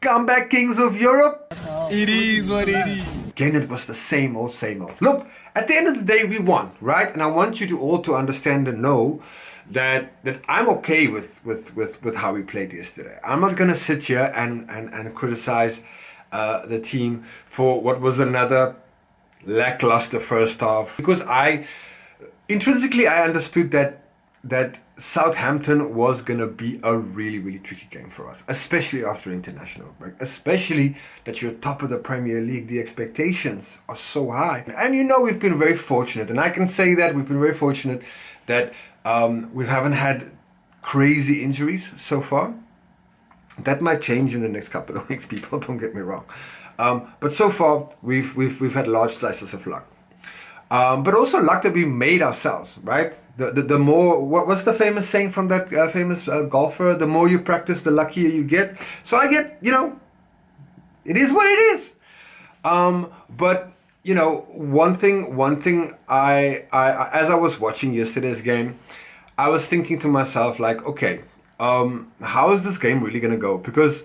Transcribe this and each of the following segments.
comeback kings of Europe. It is what it is. Again, it was the same old, same old. Look, at the end of the day, we won, right? And I want you to all to understand and know that I'm okay with how we played yesterday. I'm not gonna sit here and criticize the team for what was another lackluster first half, because intrinsically I understood that Southampton was going to be a really, really tricky game for us, especially after international break, especially that you're top of the Premier League. The expectations are so high. And we've been very fortunate, and I can say that we've been very fortunate that we haven't had crazy injuries so far. That might change in the next couple of weeks, people, don't get me wrong. But so far, we've had large slices of luck. But also luck that we made ourselves, right? The more, what's the famous saying from that famous golfer? The more you practice, the luckier you get. So I get, it is what it is. But one thing I as I was watching yesterday's game, I was thinking to myself, like, okay, how is this game really gonna go? Because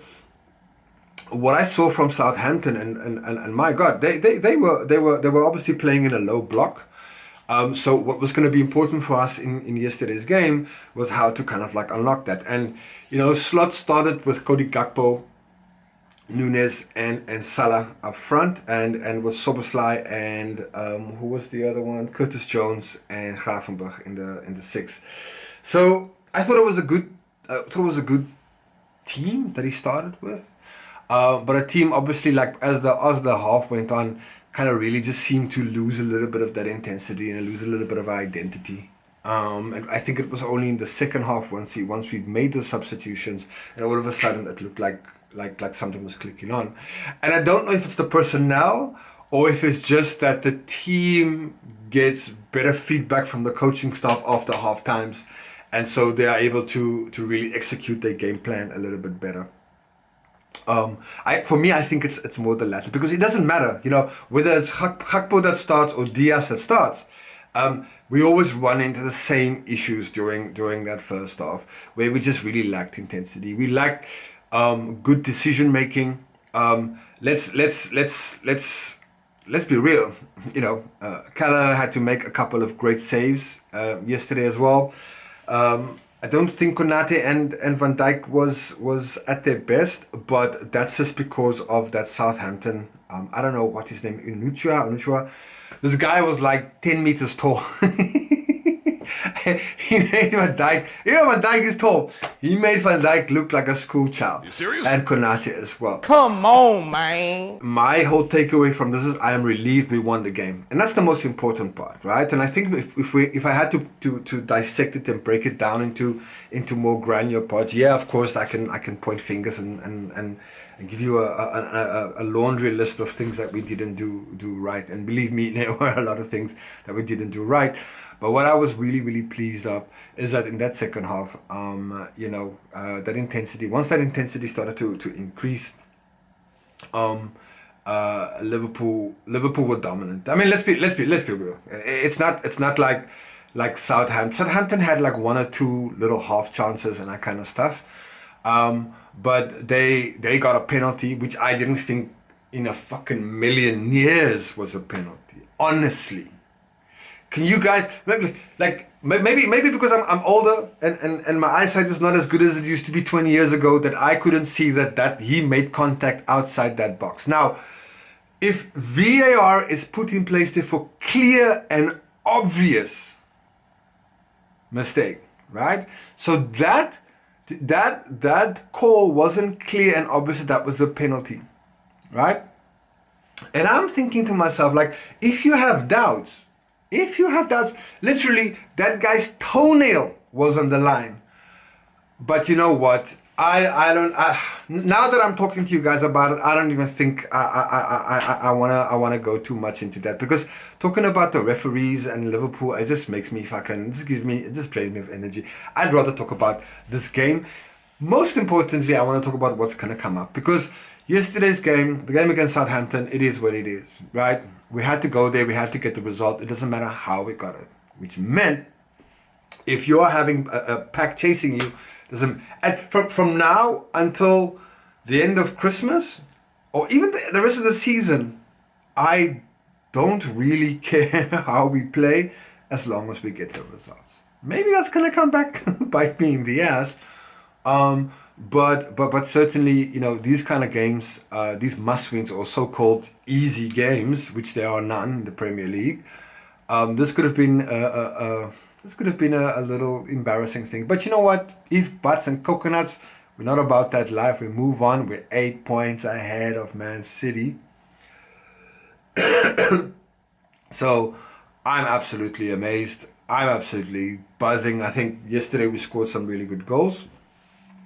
what I saw from Southampton and my God, they were obviously playing in a low block. So what was going to be important for us in yesterday's game was how to kind of like unlock that. And Slot started with Cody Gakpo, Nunes and Salah up front, and with Soboslai and who was the other one? Curtis Jones and Gravenberch in the six. So I thought it was a good team that he started with. But a team obviously, like as the half went on, kind of really just seemed to lose a little bit of that intensity and lose a little bit of our identity. And I think it was only in the second half once we'd made those substitutions, and all of a sudden it looked like something was clicking on. And I don't know if it's the personnel or if it's just that the team gets better feedback from the coaching staff after half times, and so they are able to really execute their game plan a little bit better. For me, I think it's more the latter, because it doesn't matter, whether it's Gakpo that starts or Diaz that starts. We always run into the same issues during that first half, where we just really lacked intensity. We lacked good decision making. Let's be real. Keller had to make a couple of great saves yesterday as well. I don't think Konate and Van Dijk was at their best, but that's just because of that Southampton. I don't know what his name, Unuchua. This guy was like 10 meters tall. He made Van Dijk. Van Dijk is tall. He made Van Dijk look like a school child. You serious? And Konate as well. Come on, man. My whole takeaway from this is I am relieved we won the game, and that's the most important part, right? And I think if I had to dissect it and break it down into more granular parts, yeah, of course I can point fingers and give you a laundry list of things that we didn't do right. And believe me, there were a lot of things that we didn't do right. But what I was really, really pleased of is that in that second half, that intensity, once that intensity started to increase, Liverpool were dominant. I mean, let's be real. It's not like Southampton. Southampton had like one or two little half chances and that kind of stuff. But they got a penalty, which I didn't think in a fucking million years was a penalty. Honestly. Can you guys, maybe because I'm older and my eyesight is not as good as it used to be 20 years ago, that I couldn't see that he made contact outside that box. Now, if VAR is put in place there for clear and obvious mistake, right? So that call wasn't clear and obvious that was a penalty, right? And I'm thinking to myself, like, if you have doubts, literally that guy's toenail was on the line. But you know what? I don't. Now that I'm talking to you guys about it, I don't even think I wanna go too much into that, because talking about the referees and Liverpool, it just makes me it just drains me of energy. I'd rather talk about this game. Most importantly, I want to talk about what's gonna come up, because yesterday's game, the game against Southampton, it is what it is, right? We had to go there, we had to get the result. It doesn't matter how we got it, which meant if you're having a pack chasing you, from now until the end of Christmas, or even the rest of the season, I don't really care how we play as long as we get the results. Maybe that's gonna come back to bite me in the ass. But certainly, these kind of games, these must-wins or so-called easy games, which there are none in the Premier League, this could have been a little embarrassing thing. But you know what? If butts and coconuts, we're not about that life. We move on. We're 8 points ahead of Man City. So I'm absolutely amazed. I'm absolutely buzzing. I think yesterday we scored some really good goals.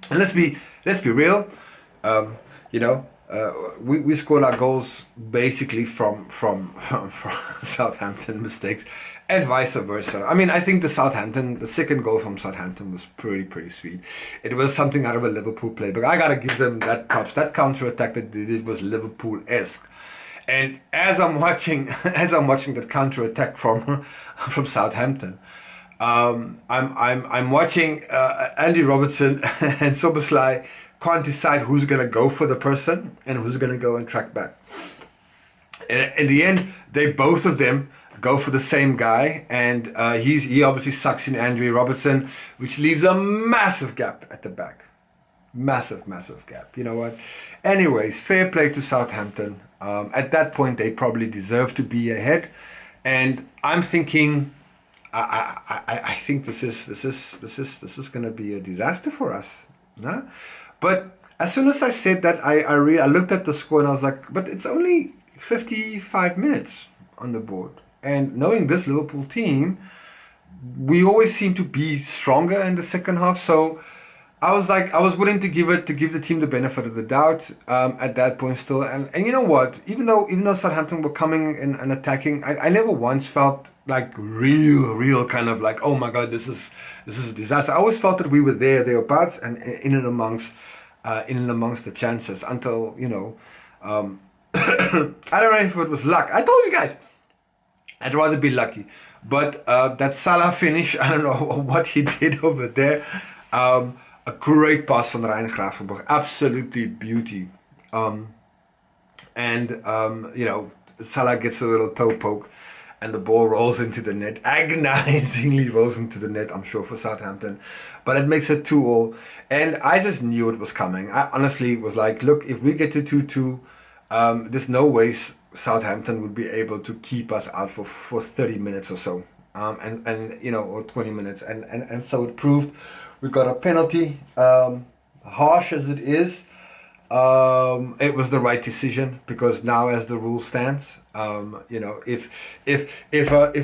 And let's be real. We scored our goals basically from Southampton mistakes, and vice versa. I mean, I think the second goal from Southampton was pretty sweet. It was something out of a Liverpool playbook. I gotta give them that props. That counter attack that they did was Liverpool-esque. And as I'm watching that counter attack from Southampton, I'm watching Andy Robertson and Soboslai can't decide who's gonna go for the person and who's gonna go and track back. And in the end, both of them go for the same guy, and he obviously sucks in Andy Robertson, which leaves a massive gap at the back. Massive gap. You know what? Anyways, fair play to Southampton. At that point, they probably deserve to be ahead, and I'm thinking, I think this is going to be a disaster for us, no? But as soon as I said that, I looked at the score and I was like, but it's only 55 minutes on the board, and knowing this Liverpool team, we always seem to be stronger in the second half, so I was willing to give the team the benefit of the doubt at that point still, and you know what? Even though Southampton were coming and attacking, I never once felt like real kind of like, oh my god, this is a disaster. I always felt that we were thereabouts and in and amongst the chances until I don't know if it was luck. I told you guys, I'd rather be lucky, but that Salah finish, I don't know what he did over there. A great pass from Ryan Gravenberch, absolutely beauty. Salah gets a little toe poke and the ball rolls into the net, agonizingly rolls into the net, I'm sure, for Southampton. But it makes it 2-2, and I just knew it was coming. I honestly was like, look, if we get to 2-2, there's no way Southampton would be able to keep us out for 30 minutes or so, or 20 minutes, and so it proved. We got a penalty, harsh as it is. It was the right decision, because now, as the rule stands, if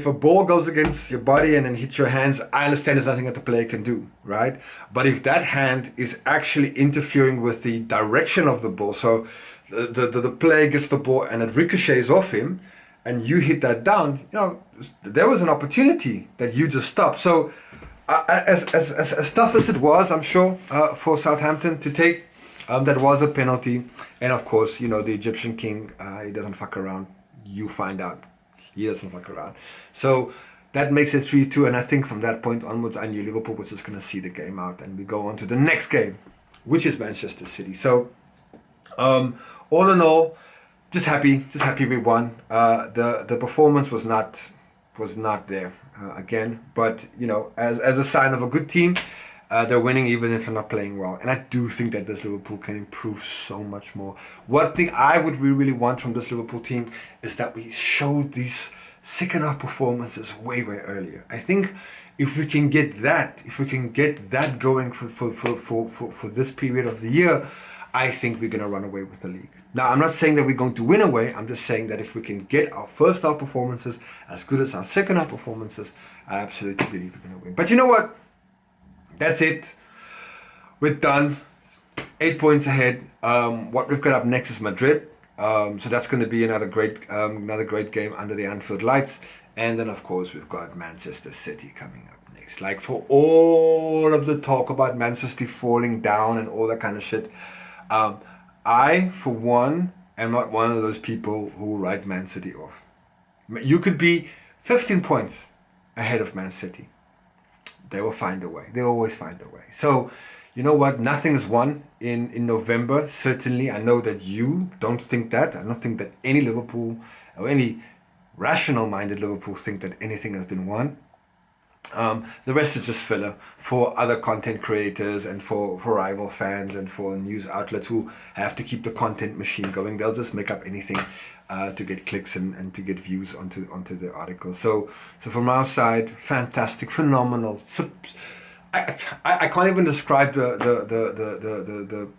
a ball goes against your body and then hits your hands, I understand there's nothing that the player can do, right? But if that hand is actually interfering with the direction of the ball, so the player gets the ball and it ricochets off him, and you hit that down, there was an opportunity that you just stopped. So. As tough as it was, I'm sure, for Southampton to take, that was a penalty. And of course, the Egyptian king, he doesn't fuck around. You find out. He doesn't fuck around. So that makes it 3-2. And I think from that point onwards, I knew Liverpool was just going to see the game out. And we go on to the next game, which is Manchester City. So all in all, just happy we won. The performance was not there. Again, but as a sign of a good team, they're winning even if they're not playing well, and I do think that this Liverpool can improve so much more. One thing I would really want from this Liverpool team is that we showed these second half performances way earlier. I think if we can get that going for this period of the year, I think we're going to run away with the league. Now, I'm not saying that we're going to win away. I'm just saying that if we can get our first half performances as good as our second half performances, I absolutely believe we're going to win. But you know what? That's it. We're done. 8 points ahead. What we've got up next is Madrid. So that's going to be another great game under the Anfield lights. And then, of course, we've got Manchester City coming up next. Like, for all of the talk about Manchester City falling down and all that kind of shit, I, for one, am not one of those people who will write Man City off. You could be 15 points ahead of Man City. They will find a way. They always find a way. So, you know what? Nothing is won in November. Certainly, I know that you don't think that. I don't think that any Liverpool or any rational-minded Liverpool think that anything has been won. The rest is just filler for other content creators and for rival fans and for news outlets who have to keep the content machine going. They'll just make up anything to get clicks and to get views onto the article. So from our side, fantastic, phenomenal. So, I can't even describe the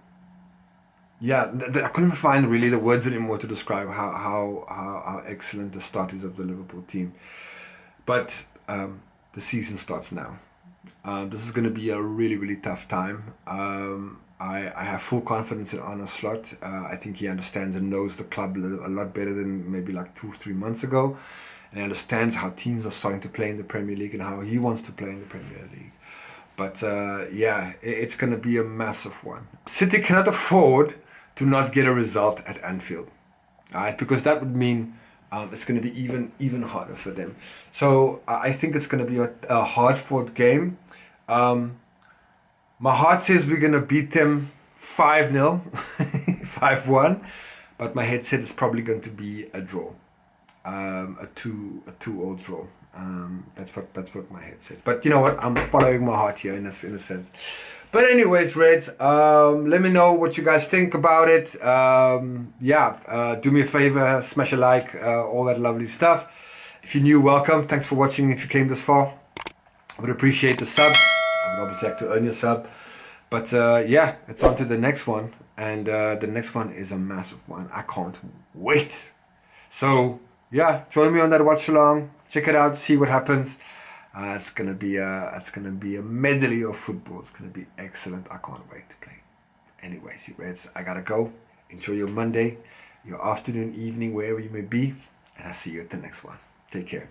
I couldn't find really the words anymore to describe how excellent the start is of the Liverpool team. But the season starts now. This is going to be a really, really tough time. I have full confidence in Arne Slot. I think he understands and knows the club a lot better than maybe like 2-3 months ago. And he understands how teams are starting to play in the Premier League and how he wants to play in the Premier League. But it's going to be a massive one. City cannot afford to not get a result at Anfield. All right, because that would mean it's going to be even harder for them. So I think it's going to be a hard-fought game. My heart says we're going to beat them 5-0, 5-1, but my head said it's probably going to be a draw, a 2-2 draw. That's what my head said. But you know what? I'm following my heart here in a sense. But anyways, Reds, let me know what you guys think about it. Do me a favor, smash a like, all that lovely stuff. If you're new, welcome. Thanks for watching. If you came this far, I would appreciate the sub. I would obviously like to earn your sub. But it's on to the next one. And the next one is a massive one. I can't wait. So, join me on that watch along. Check it out, see what happens. It's gonna be a medley of football. It's gonna be excellent. I can't wait to play. Anyways, you Reds, I gotta go. Enjoy your Monday, your afternoon, evening, wherever you may be, and I'll see you at the next one. Take care.